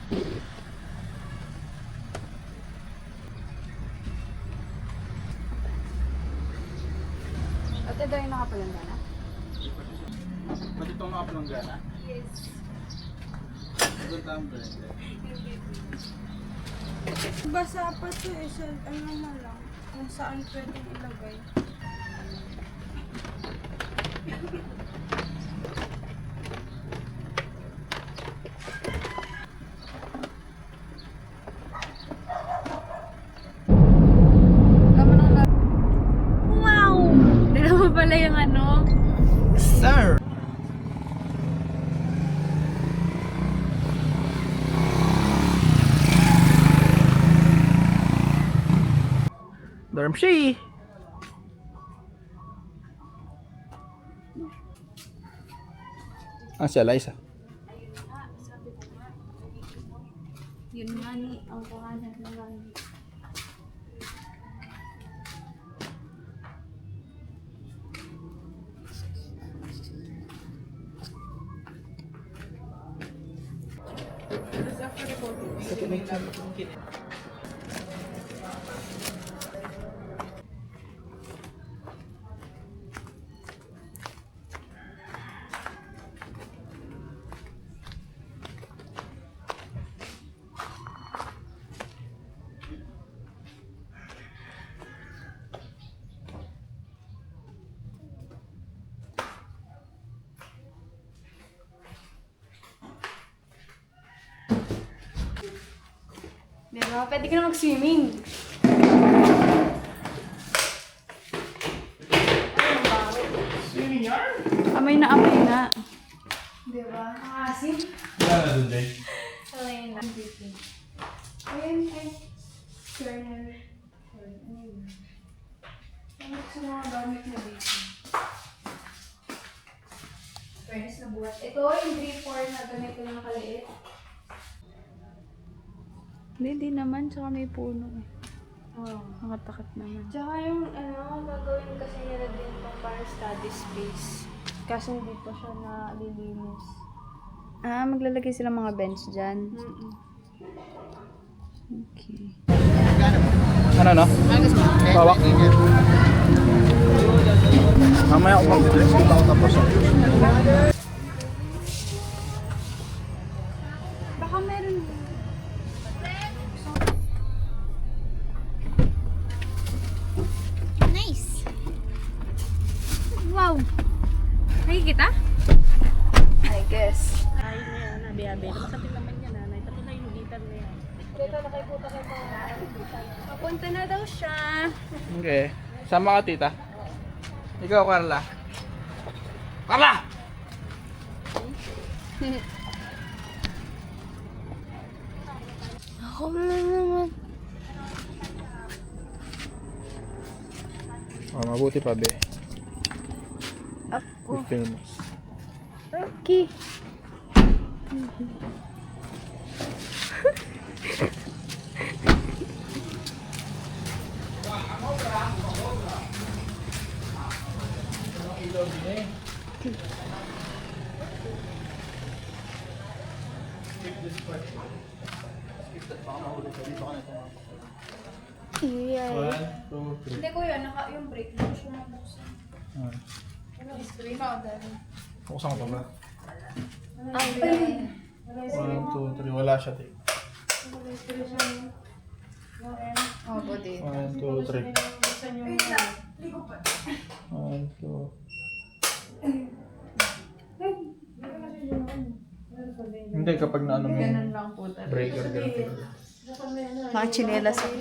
Ate, daw yung nakapalanggana? Ba't itong nakapalanggana? Yes. Doon tayo blender. Basa pa ito eh. Ano na lang. Kung saan pwedeng ilagay. Wow! Dala mo pala yung ano? Sir! Darmshi! Ah, siya, Liza. Yun nga ni, ang pangalan na lang. Diba? Pwede ka na mag-swimming. Swimming yarn? Amay na amay nga. Diba? Ang asim. Wala na doon din. Amay na. Ayun, ay. Journal. Ano sa mga gamit na dito? Furnace na buhat. Ito, yung 3-4 na ganito na nakaliit. Hindi naman. Tsaka may puno eh. Oh. Nakatakot naman. Tsaka yung ano, gagawin kasi nila din pang para study space. Kaso hindi pa siya nalilinis. Ah, maglalagay sila mga bench dyan. Okay. Ano no? Bawak. Mamaya ako mag-dress kita ako tapos. Baka meron. Nice! Wow! Nakikita? I guess. Ay na yan, nabi-abi. Masapit naman yan, nanay. Pati na yung higitan na yan. Dito nakiputa kayo pa. Papunta na daw siya. Okay. Sama ka, tita. Ikaw, Carla. Carla! Ako na naman. Oh, mabuti pa, be. Ako. Famous. Okay. Yeah. 1, 2, 3. Hindi kuya, yung break mo siya mabuksan. Buksan ko ba? Ay! 1, 2, 3. Wala siya, te. Oh, buti. 1, 2, 3. 1, 2. Hindi, kapag na ano mo yung lang po talaga. breaker, ganun. Mga chinelas ako.